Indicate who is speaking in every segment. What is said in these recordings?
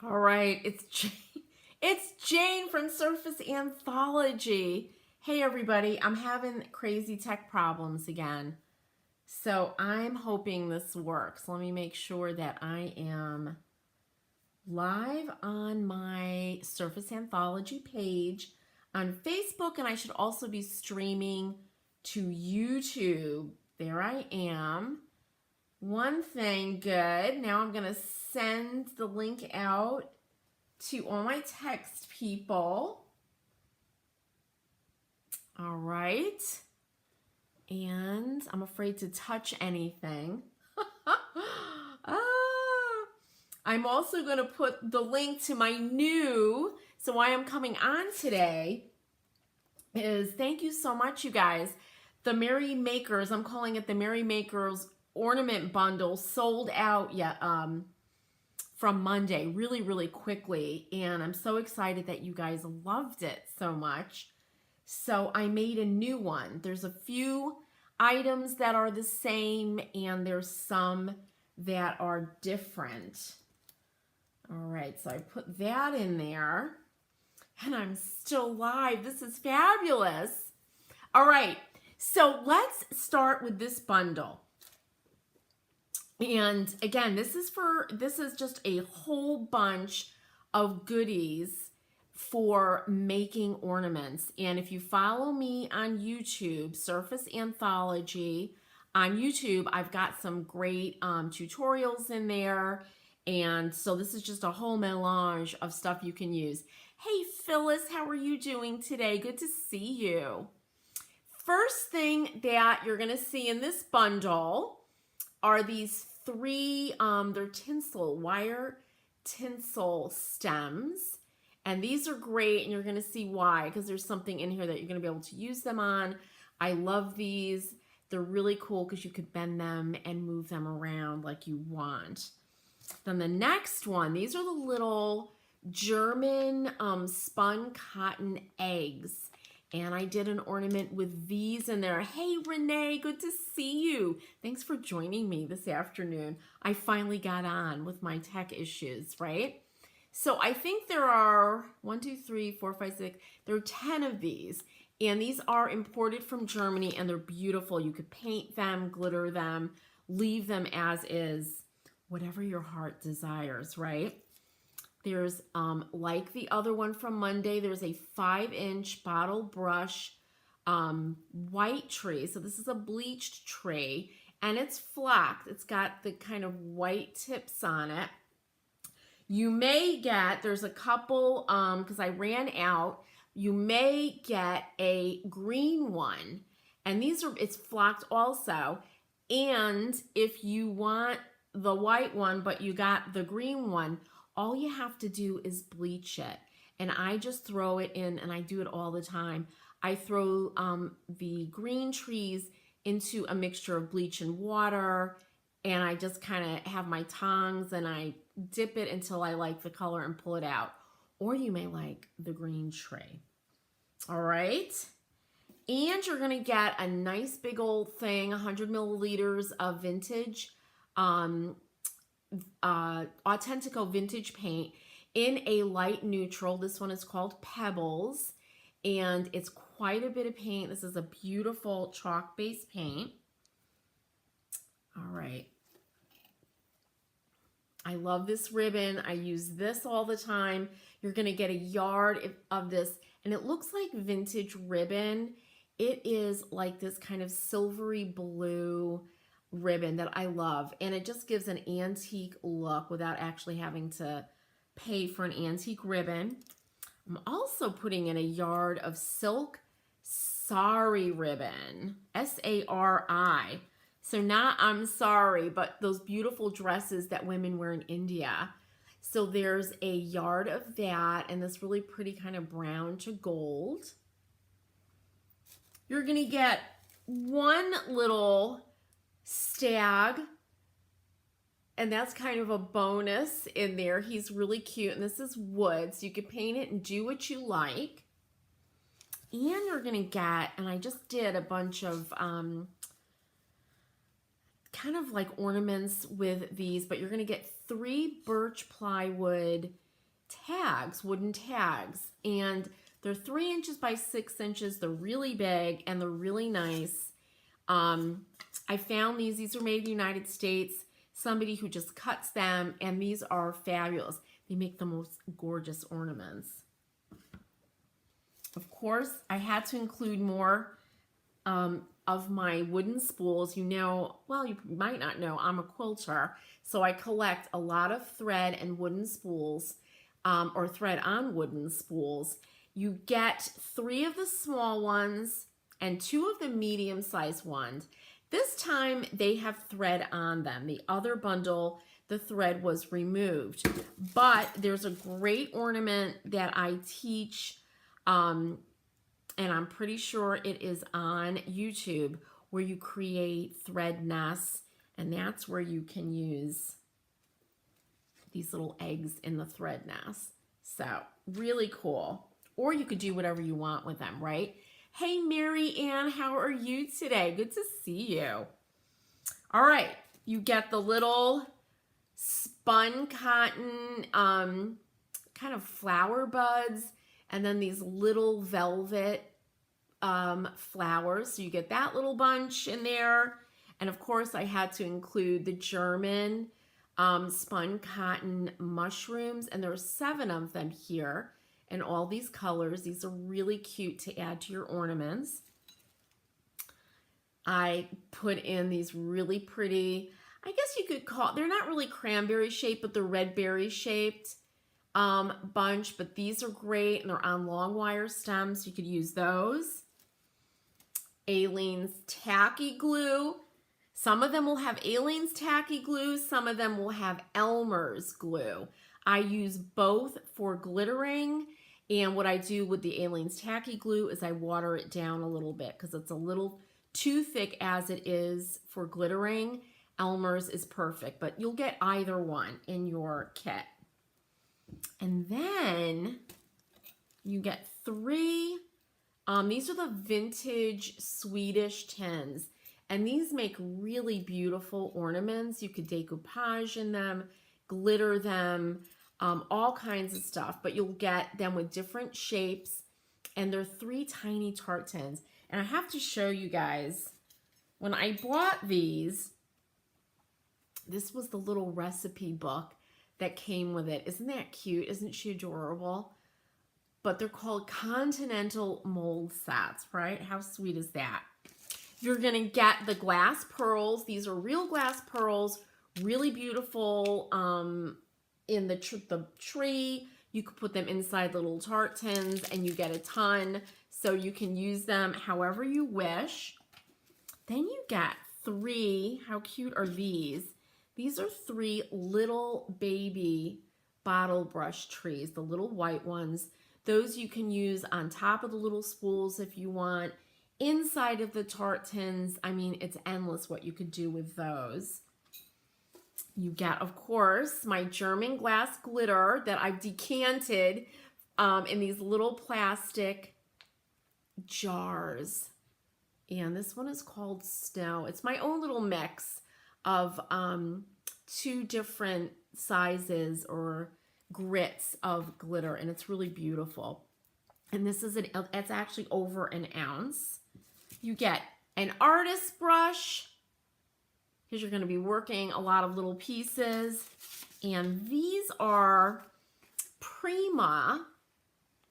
Speaker 1: All right, it's Jane. It's Jane from Surface Anthology. Hey everybody, I'm having crazy tech problems again. So I'm hoping this works. Let me make sure that I am live on my Surface Anthology page on Facebook, and I should also be streaming to YouTube. There I am. One thing, good. Now I'm gonna send the link out to all my text people. All right. And I'm afraid to touch anything. I'm also going to put the link to my new, so why I'm coming on today is thank you so much, you guys. The Merry Makers, I'm calling it the Merry Makers Ornament Bundle, sold out yet from Monday really, really quickly. And I'm so excited that you guys loved it so much. So I made a new one. There's a few items that are the same and there's some that are different. All right, so I put that in there and I'm still live. This is fabulous. All right, so let's start with this bundle. And again, this is just a whole bunch of goodies for making ornaments. And if you follow me on YouTube, Surface Anthology on YouTube, I've got some great tutorials in there. And so this is just a whole melange of stuff you can use. Hey Phyllis, how are you doing today? Good to see you. First thing that you're gonna see in this bundle are these three, they're tinsel, wire tinsel stems. And these are great, and you're gonna see why, because there's something in here that you're gonna be able to use them on. I love these. They're really cool because you could bend them and move them around like you want. Then the next one, these are the little German spun cotton eggs. And I did an ornament with these in there. Hey, Renee, good to see you. Thanks for joining me this afternoon. I finally got on with my tech issues, right? So I think there are 1, 2, 3, 4, 5, 6. There are 10 of these. And these are imported from Germany and they're beautiful. You could paint them, glitter them, leave them as is, whatever your heart desires, right? There's, like the other one from Monday, there's a 5-inch bottle brush white tray. So this is a bleached tray and it's flat. It's got the kind of white tips on it. You may get, there's a couple, because I ran out, you may get a green one. And these are, it's flocked also. And if you want the white one, but you got the green one, all you have to do is bleach it. And I just throw it in, and I do it all the time. I throw the green trees into a mixture of bleach and water, and I just kind of have my tongs and I dip it until I like the color and pull it out. Or you may like the green tray. All right. And you're going to get a nice big old thing, 100 milliliters of vintage Authentico vintage paint in a light neutral. This one is called Pebbles, and it's quite a bit of paint. This is a beautiful chalk-based paint. All right. I love this ribbon. I use this all the time. You're going to get a yard of this, and it looks like vintage ribbon. It is like this kind of silvery blue ribbon that I love, and it just gives an antique look without actually having to pay for an antique ribbon. I'm also putting in a yard of silk sari ribbon, S-A-R-I. So not I'm sorry, but those beautiful dresses that women wear in India. So there's a yard of that and this really pretty kind of brown to gold. You're gonna get one little stag, and that's kind of a bonus in there. He's really cute, and this is wood, so you can paint it and do what you like. And you're gonna get, and I just did a bunch of kind of like ornaments with these, but you're gonna get 3 birch plywood tags, wooden tags, and they're 3 inches by 6 inches. They're really big and they're really nice. I found these are made in the United States. Somebody who just cuts them, and these are fabulous. They make the most gorgeous ornaments. Of course, I had to include more of my wooden spools. You know, well, you might not know, I'm a quilter, so I collect a lot of thread and wooden spools, or thread on wooden spools. You get 3 of the small ones and 2 of the medium-sized ones. This time they have thread on them. The other bundle, the thread was removed. But there's a great ornament that I teach, and I'm pretty sure it is on YouTube, where you create thread nests, and that's where you can use these little eggs in the thread nest. So really cool. Or you could do whatever you want with them, right? Hey, Mary Ann, how are you today? Good to see you. All right, you get the little spun cotton kind of flower buds, and then these little velvet flowers. So you get that little bunch in there. And of course, I had to include the German spun cotton mushrooms, and there are 7 of them here in all these colors. These are really cute to add to your ornaments. I put in these really pretty, I guess you could call, they're not really cranberry shaped, but they're red berry shaped bunch, but these are great, and they're on long wire stems. You could use those. Aleene's tacky glue. Some of them will have Aleene's tacky glue. Some of them will have Elmer's glue. I use both for glittering, and what I do with the Aleene's tacky glue is I water it down a little bit because it's a little too thick as it is for glittering. Elmer's is perfect, but you'll get either one in your kit. And then you get 3, these are the vintage Swedish tins, and these make really beautiful ornaments. You could decoupage in them, glitter them, all kinds of stuff, but you'll get them with different shapes, and they're 3 tiny tart tins. And I have to show you guys, when I bought these, this was the little recipe book that came with it. Isn't that cute? Isn't she adorable? But they're called Continental Mold Sets, right? How sweet is that? You're gonna get the glass pearls. These are real glass pearls, really beautiful, in the tree. You could put them inside little tart tins, and you get a ton, so you can use them however you wish. Then you get 3, how cute are these? These are 3 little baby bottle brush trees, the little white ones. Those you can use on top of the little spools if you want, inside of the tart tins. I mean, it's endless what you could do with those. You get, of course, my German glass glitter that I've decanted in these little plastic jars. And this one is called Snow. It's my own little mix of 2 different sizes or grits of glitter, and it's really beautiful. And this is it's actually over an ounce. You get an artist brush, because you're going to be working a lot of little pieces. And these are Prima.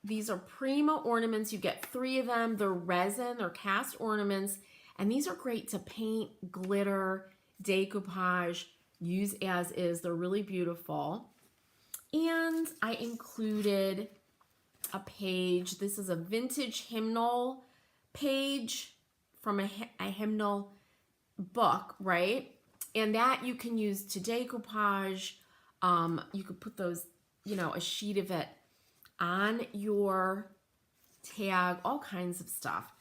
Speaker 1: These are Prima ornaments. You get 3 of them. They're resin, they're cast ornaments, and these are great to paint, glitter, decoupage, use as is. They're really beautiful. And I included a page. This is a vintage hymnal page from a hymnal book, right? And that you can use to decoupage. You could put those, you know, a sheet of it on your tag, all kinds of stuff.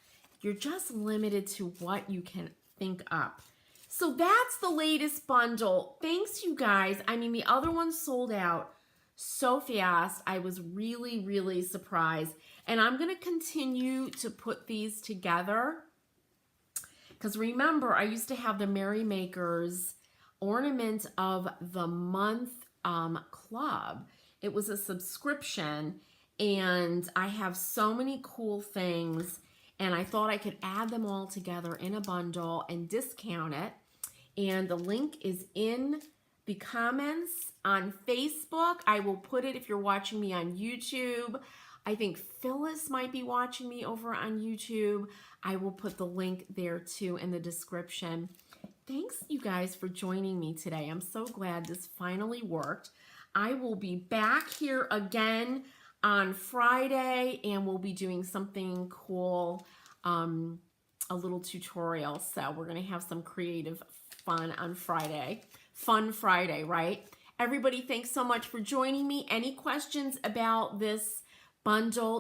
Speaker 1: You're just limited to what you can think up. So that's the latest bundle. Thanks, you guys. I mean, the other one sold out so fast. I was really, really surprised. And I'm going to continue to put these together. Because remember, I used to have the Merry Makers Ornament of the Month club. It was a subscription, and I have so many cool things, and I thought I could add them all together in a bundle and discount it. And the link is in the comments on Facebook. I will put it if you're watching me on YouTube. I think Phyllis might be watching me over on YouTube. I will put the link there too in the description. Thanks, you guys, for joining me today. I'm so glad this finally worked. I will be back here again on Friday, and we'll be doing something cool, a little tutorial. So we're going to have some creative fun on Friday. Fun Friday, right? Everybody, thanks so much for joining me. Any questions about this bundle?